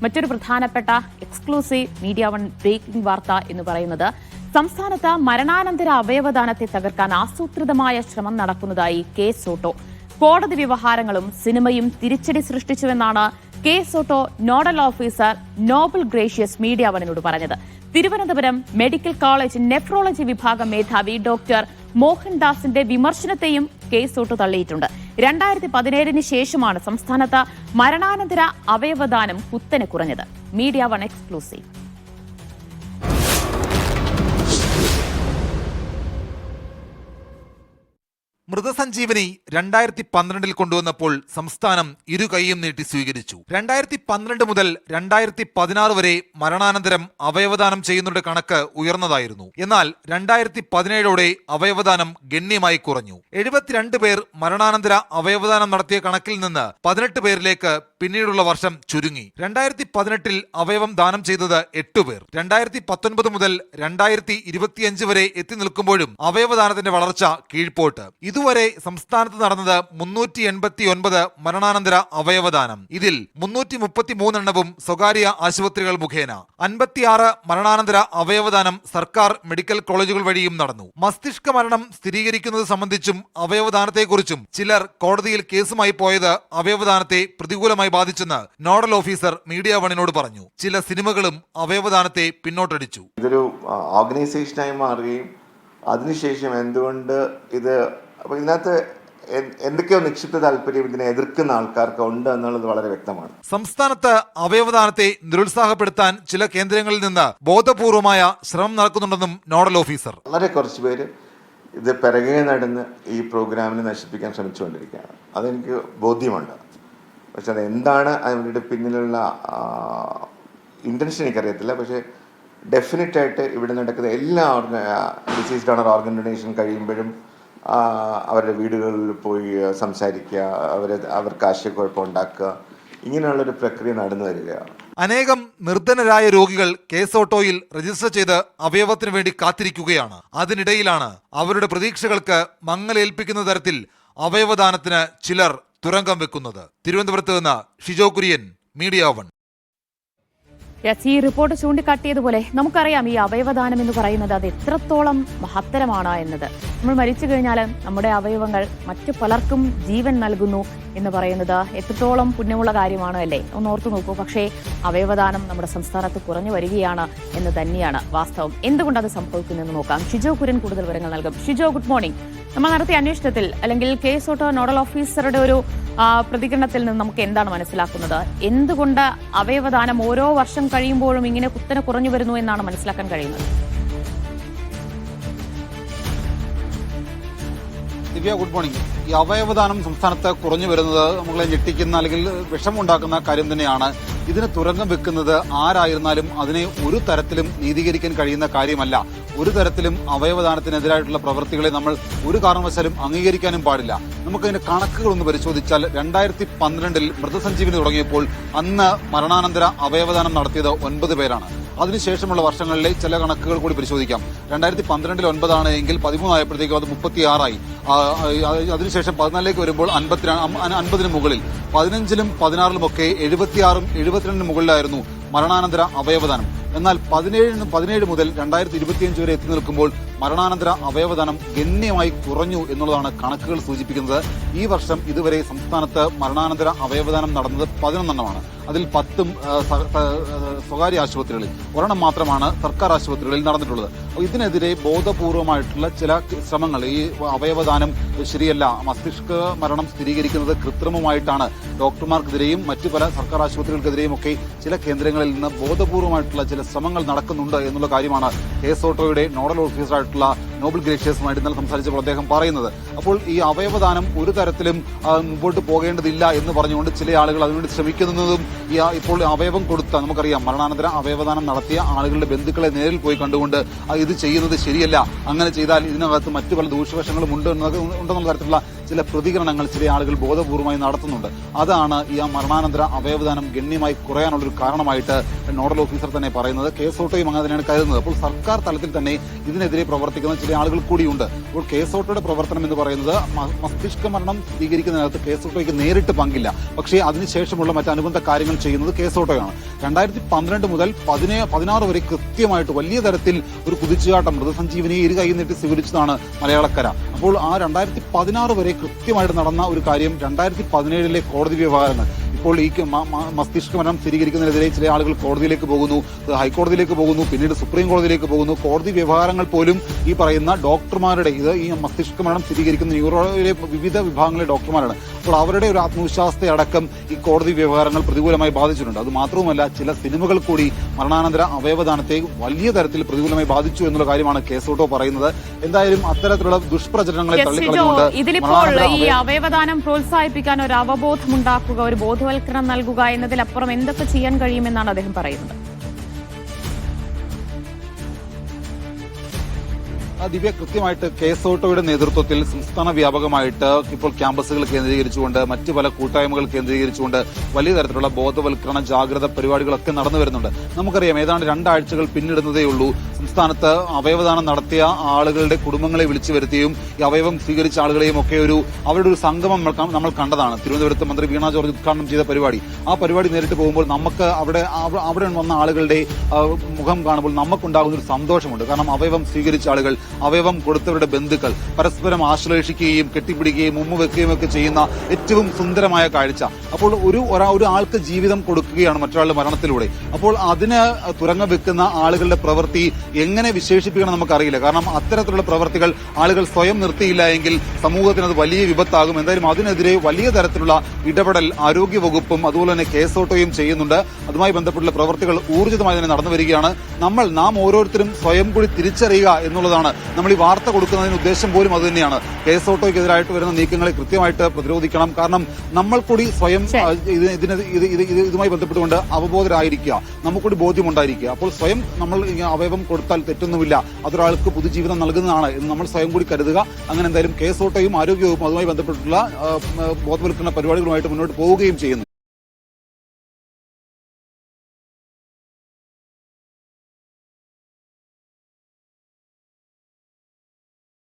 മറ്റൊരു പ്രധാനപ്പെട്ട exclusive media one breaking വാർത്ത എന്ന് പറയുന്നത് സംസ്ഥാനത്ത് മരണാനന്തര അവയവദാനത്തെ തകർക്കാൻ ആസൂത്രിതമായ ശ്രമം നടക്കുന്നതായി കേസ് ഓട്ടോ. കോടതി വ്യവഹാരങ്ങളും സിനിമയും തിരിച്ചടി സൃഷ്ടിച്ചുവെന്നാണ് KSOTTO nodal officer Noble Gracious media വണിനോട് പറഞ്ഞത്. തിരുവനന്തപുരം മെഡിക്കൽ കോളേജ് നെഫ്രോളജി വിഭാഗം മേധാവി ഡോക്ടർ മോഹൻദാസിന്റെ വിമർശനത്തെയും കേസ് ഓട്ടോ തള്ളിയിട്ടുണ്ട്. 2017 ശേഷമാണ് സംസ്ഥാനത്ത് മരണാനന്തര അവയവദാനം കുത്തനെ കുറഞ്ഞത്. Media one exclusive. മൃതസഞ്ജീവനി 2012 കൊണ്ടുവന്നപ്പോൾ സംസ്ഥാനം ഇരു കൈയും നീട്ടി സ്വീകരിച്ചു. 2012 മുതൽ 2016 വരെ മരണാനന്തരം അവയവദാനം ചെയ്യുന്നവരുടെ കണക്ക് ഉയർന്നതായിരുന്നു. എന്നാൽ 2017ഓടെ അവയവദാനം ഗണ്യമായി കുറഞ്ഞു. 72 പേർ മരണാനന്തര അവയവദാനം നടത്തിയ കണക്കിൽ നിന്ന് 18 പേരിലേക്ക് പിന്നീടുള്ള വർഷം ചുരുങ്ങി. 2018 അവയവം ദാനം ചെയ്തത് 8 പേർ. 2019 മുതൽ 2025 വരെ എത്തി നിൽക്കുമ്പോഴും അവയവദാനത്തിന്റെ വളർച്ച കീഴ്പോട്ട്. ഇതുവരെ സംസ്ഥാനത്ത് നടന്നത് 389 മരണാനന്തര അവയവദാനം. ഇതിൽ 333 എണ്ണവും സ്വകാര്യ ആശുപത്രികൾ മുഖേന. 56 മരണാനന്തര അവയവദാനം സർക്കാർ മെഡിക്കൽ കോളേജുകൾ വഴിയും നടന്നു. മസ്തിഷ്ക മരണം സ്ഥിരീകരിക്കുന്നത് സംബന്ധിച്ചും അവയവദാനത്തെക്കുറിച്ചും ചിലർ കോടതിയിൽ കേസുമായി പോയത് അവയവദാനത്തെ പ്രതികൂലമായി ബാധിച്ചെന്ന് നോഡൽ ഓഫീസർ മീഡിയ വണിനോട് പറഞ്ഞു. ചില സിനിമകളും അവയവദാനത്തെ പിന്നോട്ടടിച്ചു. ഇതൊരു ഓർഗനൈസേഷനായി മാറുകയും അതിനുശേഷം എന്തുകൊണ്ട് ഇത് അപ്പോൾ ഇതിനകത്ത് എന്തൊക്കെയോ നിക്ഷിപ്ത താല്പര്യം ഇതിനെ എതിർക്കുന്ന ആൾക്കാർക്ക് ഉണ്ട് എന്നുള്ളത് വളരെ വ്യക്തമാണ്. സംസ്ഥാനത്ത് അവയവദാനത്തെ നിരുത്സാഹപ്പെടുത്താൻ ചില കേന്ദ്രങ്ങളിൽ നിന്ന് ബോധപൂർവമായ ശ്രമം നടക്കുന്നുണ്ടെന്നും നോഡൽ ഓഫീസർ. വളരെ കുറച്ച് പേര് ഇത് പിറകെ നടന്ന് ഈ പ്രോഗ്രാമിനെ നശിപ്പിക്കാൻ ശ്രമിച്ചുകൊണ്ടിരിക്കുകയാണ്. അതെനിക്ക് ബോധ്യമുണ്ട്. പക്ഷെ അത് എന്താണ് അതിൻ്റെ പിന്നിലുള്ള ഇൻറ്റൻഷൻ എനിക്കറിയത്തില്ല. പക്ഷേ ഡെഫിനറ്റായിട്ട് ഇവിടെ നടക്കുന്ന എല്ലാ ഡിസീസ് ഡോണർ ഓർഗൻ ഡൊണേഷൻ കഴിയുമ്പോഴും അവരുടെ വീടുകളിൽ പോയി സംസാരിക്കുക, അവർക്ക് ആശയക്കുഴപ്പം ഉണ്ടാക്കുക, ഇങ്ങനെയുള്ളൊരു പ്രക്രിയ നടന്നു വരികയാണ്. അനേകം നിർധനരായ രോഗികൾ കേസ് ഓട്ടോയിൽ രജിസ്റ്റർ ചെയ്ത് അവയവത്തിന് വേണ്ടി കാത്തിരിക്കുകയാണ്. അതിനിടയിലാണ് അവരുടെ പ്രതീക്ഷകൾക്ക് മങ്ങലേൽപ്പിക്കുന്ന തരത്തിൽ അവയവദാനത്തിന് ചിലർ തുരങ്കം വെക്കുന്നത്. തിരുവനന്തപുരത്ത് നിന്ന് ഷിജോ കുര്യൻ, മീഡിയ വൺ. ഈ റിപ്പോർട്ട് ചൂണ്ടിക്കാട്ടിയതുപോലെ നമുക്കറിയാം ഈ അവയവദാനം എന്ന് പറയുന്നത് അത് എത്രത്തോളം മഹത്തരമാണ് എന്നത്. നമ്മൾ മരിച്ചു കഴിഞ്ഞാൽ നമ്മുടെ അവയവങ്ങൾ മറ്റു പലർക്കും ജീവൻ നൽകുന്നു എന്ന് പറയുന്നത് എത്രത്തോളം പുണ്യമുള്ള കാര്യമാണ് അല്ലേ? ഒന്ന് ഓർത്തു നോക്കൂ. പക്ഷേ അവയവദാനം നമ്മുടെ സംസ്ഥാനത്ത് കുറഞ്ഞു വരികയാണ് എന്ന് തന്നെയാണ് വാസ്തവം. എന്തുകൊണ്ട് അത് സംഭവിക്കുന്നെന്ന് നോക്കാം. ഷിജോ കുര്യൻ കൂടുതൽ വിവരങ്ങൾ നൽകും. Shijo, good morning. നമ്മൾ നടത്തിയ അന്വേഷണത്തിൽ അല്ലെങ്കിൽ കേസ് ഓട്ടോ നോഡൽ ഓഫീസറുടെ ഒരു പ്രതികരണത്തിൽ നിന്ന് നമുക്ക് എന്താണ് മനസ്സിലാക്കുന്നത്? എന്തുകൊണ്ട് അവയവദാനം ഓരോ വർഷം കഴിയുമ്പോഴും ഇങ്ങനെ കുത്തനെ കുറഞ്ഞു വരുന്നു എന്നാണ് മനസ്സിലാക്കാൻ കഴിയുന്നത്? ദിവ്യ, ഗുഡ് മോർണിംഗ്. ഈ അവയവദാനം സംസ്ഥാനത്ത് കുറഞ്ഞു വരുന്നത് നമ്മളെ ഞെട്ടിക്കുന്ന അല്ലെങ്കിൽ വിഷമമുണ്ടാക്കുന്ന കാര്യം തന്നെയാണ്. ഇതിന് തുരങ്കം വെക്കുന്നത് ആരായിരുന്നാലും അതിനെ ഒരു തരത്തിലും നീതീകരിക്കാൻ കഴിയുന്ന കാര്യമല്ല. ഒരു തരത്തിലും അവയവദാനത്തിനെതിരായിട്ടുള്ള പ്രവൃത്തികളെ നമ്മൾ ഒരു കാരണവശാലും അംഗീകരിക്കാനും പാടില്ല. നമുക്കതിന്റെ കണക്കുകളൊന്ന് പരിശോധിച്ചാൽ 2012 മൃതസഞ്ജീവനി തുടങ്ങിയപ്പോൾ അന്ന് മരണാനന്തര അവയവദാനം നടത്തിയത് 9 പേരാണ്. അതിനുശേഷമുള്ള വർഷങ്ങളിലെ ചില കണക്കുകൾ കൂടി പരിശോധിക്കാം. 2012 9 ആണ് എങ്കിൽ 13 ആയപ്പോഴത്തേക്കും അത് 36 ആയി. അതിനുശേഷം 14 വരുമ്പോൾ 50 മുകളിൽ, 15 16 ഒക്കെ 76 72 മുകളിലായിരുന്നു മരണാനന്തര അവയവദാനം. എന്നാൽ 17 മുതൽ 2025 വരെ എത്തി നിൽക്കുമ്പോൾ മരണാനന്തര അവയവദാനം ഗണ്യമായി കുറഞ്ഞു എന്നുള്ളതാണ് കണക്കുകൾ സൂചിപ്പിക്കുന്നത്. ഈ വർഷം ഇതുവരെ സംസ്ഥാനത്ത് മരണാനന്തര അവയവദാനം നടന്നത് 11 എണ്ണമാണ്. അതിൽ 10 സ്വകാര്യ ആശുപത്രികളിൽ, ഒരെണ്ണം മാത്രമാണ് സർക്കാർ ആശുപത്രികളിൽ നടന്നിട്ടുള്ളത്. ഇതിനെതിരെ ബോധപൂർവമായിട്ടുള്ള ചില ശ്രമങ്ങൾ, ഈ അവയവദാനം ശരിയല്ല, മസ്തിഷ്ക മരണം സ്ഥിരീകരിക്കുന്നത് കൃത്രിമമായിട്ടാണ്, ഡോക്ടർമാർക്കെതിരെയും മറ്റു പല സർക്കാർ ആശുപത്രികൾക്കെതിരെയും ഒക്കെ ചില കേന്ദ്രങ്ങളിൽ നിന്ന് ബോധപൂർവമായിട്ടുള്ള ചില ശ്രമങ്ങൾ നടക്കുന്നുണ്ട് എന്നുള്ള കാര്യമാണ് കേസ് ഓട്ടോയുടെ നോഡൽ ഓഫീസറായിട്ടുള്ള നോബൽ ഗ്രേഷ്യസുമായിട്ട് ഇന്നലെ സംസാരിച്ചപ്പോൾ അദ്ദേഹം പറയുന്നത്. അപ്പോൾ ഈ അവയവദാനം ഒരു തരത്തിലും മുമ്പോട്ട് പോകേണ്ടതില്ല എന്ന് പറഞ്ഞുകൊണ്ട് ചില ആളുകൾ അതിനുവേണ്ടി ശ്രമിക്കുന്നതും ഇപ്പോൾ അവയവം കൊടുത്ത, നമുക്കറിയാം മരണാനന്തര അവയവദാനം നടത്തിയ ആളുകളുടെ ബന്ധുക്കളെ നേരിൽ പോയി കണ്ടുകൊണ്ട് ഇത് ചെയ്യുന്നത് ശരിയല്ല, അങ്ങനെ ചെയ്താൽ ഇതിനകത്ത് മറ്റു പല ദൂഷ്യവശങ്ങളും ഉണ്ടെന്നുള്ള തരത്തിലുള്ള ചില പ്രതികരണങ്ങൾ ചില ആളുകൾ ബോധപൂർവമായി നടത്തുന്നുണ്ട്. അതാണ് ഈ മരണാനന്തര അവയവദാനം ഗണ്യമായി കുറയാനുള്ളൊരു കാരണമായിട്ട് നോഡൽ ഓഫീസർ തന്നെ പറയുന്നത്. കേസോട്ടോയും അങ്ങനെ തന്നെയാണ് കരുതുന്നത്. അപ്പോൾ സർക്കാർ തലത്തിൽ തന്നെ ഇതിനെതിരെ പ്രവർത്തിക്കുന്ന ചില ആളുകൾ കൂടിയുണ്ട്. അപ്പോൾ കേസോട്ടോയുടെ പ്രവർത്തനം എന്ന് പറയുന്നത് മസ്തിഷ്ക മരണം സ്ഥിരീകരിക്കുന്നതിനകത്ത് കേസോട്ടോയ്ക്ക് നേരിട്ട് പങ്കില്ല. പക്ഷേ അതിനുശേഷമുള്ള മറ്റ് അനുബന്ധ കാര്യങ്ങൾ ചെയ്യുന്നത് കേസോട്ടോയാണ്. 2012 മുതൽ 16 വരെ കൃത്യമായിട്ട് വലിയ തരത്തിൽ ഒരു കുതിച്ചുചാട്ടം മൃതസഞ്ജീവനിയെ ഇരു കൈ നീട്ടി സ്വീകരിച്ചതാണ് മലയാളക്കര. അപ്പോൾ ആ 2016 വരെ കൃത്യമായിട്ട് നടന്ന ഒരു കാര്യം 2017 കോടതി വ്യവഹാരങ്ങൾ. ഇപ്പോൾ ഈ മസ്തിഷ്ക മരണം സ്ഥിരീകരിക്കുന്നതിനെതിരെ ചില ആളുകൾ കോടതിയിലേക്ക് പോകുന്നു, ഹൈക്കോടതിയിലേക്ക് പോകുന്നു, പിന്നീട് സുപ്രീം കോടതിയിലേക്ക് പോകുന്നു. കോടതി വ്യവഹാരങ്ങൾ പോലും ഈ പറയുന്ന ഡോക്ടർമാരുടെ ഈ മസ്തിഷ്ക മരണം സ്ഥിരീകരിക്കുന്ന ന്യൂറോയിലെ വിവിധ വിഭാഗങ്ങളിലെ ഡോക്ടർമാരാണ്. അപ്പോൾ അവരുടെ ഒരു ആത്മവിശ്വാസത്തെ അടക്കം ഈ കോടതി വ്യവഹാരങ്ങൾ പ്രതികൂലമായി ബാധിച്ചിട്ടുണ്ട്. അത് മാത്രവുമല്ല, ചില സിനിമകൾ കൂടി മരണാനന്തര അവയവദാനത്തെ വലിയ തരത്തിൽ പ്രതികൂലമായി ബാധിച്ചു എന്നുള്ള കാര്യമാണ് കേസോട്ടോ പറയുന്നത്. എന്തായാലും അത്തരത്തിലുള്ള ദുഷ്പ്രചരണങ്ങളെ തള്ളിക്കളഞ്ഞുകൊണ്ട് ഇതിലിപ്പോൾ ഈ അവയവദാനം പ്രോത്സാഹിപ്പിക്കാൻ ഒരു അവബോധമുണ്ടാക്കുക, ഒരു ബോധവൽക്കരണം നൽകുക എന്നതിലപ്പുറം എന്തൊക്കെ ചെയ്യാൻ കഴിയുമെന്നാണ് അദ്ദേഹം പറയുന്നത്. ദിവ്യ, കൃത്യമായിട്ട് കേസോട്ടോയുടെ നേതൃത്വത്തിൽ സംസ്ഥാന വ്യാപകമായിട്ട് ഇപ്പോൾ ക്യാമ്പസുകൾ കേന്ദ്രീകരിച്ചുകൊണ്ട് മറ്റു പല കൂട്ടായ്മകൾ കേന്ദ്രീകരിച്ചുകൊണ്ട് വലിയ തരത്തിലുള്ള ബോധവൽക്കരണ ജാഗ്രത പരിപാടികളൊക്കെ നടന്നു വരുന്നുണ്ട്. നമുക്കറിയാം, ഏതാണ്ട് 2 ആഴ്ചകൾ പിന്നിടുന്നതേ ഉള്ളൂ സംസ്ഥാനത്ത് അവയവദാനം നടത്തിയ ആളുകളുടെ കുടുംബങ്ങളെ വിളിച്ചു വരുത്തിയും ഈ അവയവം സ്വീകരിച്ച ആളുകളെയും ഒക്കെ അവരുടെ ഒരു സംഗമം നമ്മൾ കണ്ടതാണ്. തിരുവനന്തപുരത്ത് മന്ത്രി വീണ ജോർജ് ഉദ്ഘാടനം ചെയ്ത പരിപാടി. ആ പരിപാടി നേരിട്ട് പോകുമ്പോൾ നമുക്ക് അവിടെ വന്ന ആളുകളുടെ മുഖം കാണുമ്പോൾ നമുക്കുണ്ടാകുന്ന ഒരു സന്തോഷമുണ്ട്. കാരണം അവയവം സ്വീകരിച്ച ആളുകൾ, അവയവം കൊടുത്തവരുടെ ബന്ധുക്കൾ പരസ്പരം ആശ്ലേഷിക്കുകയും കെട്ടിപ്പിടിക്കുകയും ഉമ്മ വെക്കുകയും ഒക്കെ ചെയ്യുന്ന ഏറ്റവും സുന്ദരമായ കാഴ്ച. അപ്പോൾ ഒരു ആൾക്ക് ജീവിതം കൊടുക്കുകയാണ് മറ്റൊരാളുടെ മരണത്തിലൂടെ. അപ്പോൾ അതിന് തുരങ്കം വെക്കുന്ന ആളുകളുടെ പ്രവൃത്തി എങ്ങനെ വിശേഷിപ്പിക്കണം നമുക്കറിയില്ല. കാരണം അത്തരത്തിലുള്ള പ്രവൃത്തികൾ ആളുകൾ സ്വയം നിർത്തിയില്ല എങ്കിൽ സമൂഹത്തിന് അത് വലിയ വിപത്താകും. എന്തായാലും അതിനെതിരെ വലിയ തരത്തിലുള്ള ഇടപെടൽ ആരോഗ്യവകുപ്പും അതുപോലെ തന്നെ കേസോട്ടോയും ചെയ്യുന്നുണ്ട്. അതുമായി ബന്ധപ്പെട്ടുള്ള പ്രവൃത്തികൾ ഊർജിതമായി തന്നെ നടന്നു വരികയാണ്. നാം ഓരോരുത്തരും സ്വയം കൂടി തിരിച്ചറിയുക എന്നുള്ളതാണ് നമ്മൾ ഈ വാർത്ത കൊടുക്കുന്നതിന് ഉദ്ദേശം പോലും അത് തന്നെയാണ്. കേസോട്ടോയ്ക്കെതിരായിട്ട് വരുന്ന നീക്കങ്ങളെ കൃത്യമായിട്ട് പ്രതിരോധിക്കണം. കാരണം നമ്മൾ കൂടി സ്വയം ഇതുമായി ബന്ധപ്പെട്ടുകൊണ്ട് അവബോധരായിരിക്കുക, നമുക്കൂടി ബോധ്യമുണ്ടായിരിക്കുക. അപ്പോൾ സ്വയം നമ്മൾ അവയവം കൊടുത്താൽ തെറ്റൊന്നുമില്ല, അതൊരാൾക്ക് പുതുജീവിതം നൽകുന്നതാണ് എന്ന് നമ്മൾ സ്വയം കൂടി കരുതുക. അങ്ങനെ എന്തായാലും കേസോട്ടോയും ആരോഗ്യവകുപ്പും അതുമായി ബന്ധപ്പെട്ടുള്ള ബോധവൽക്കരണ പരിപാടികളുമായിട്ട് മുന്നോട്ട് പോവുകയും ചെയ്യുന്നു.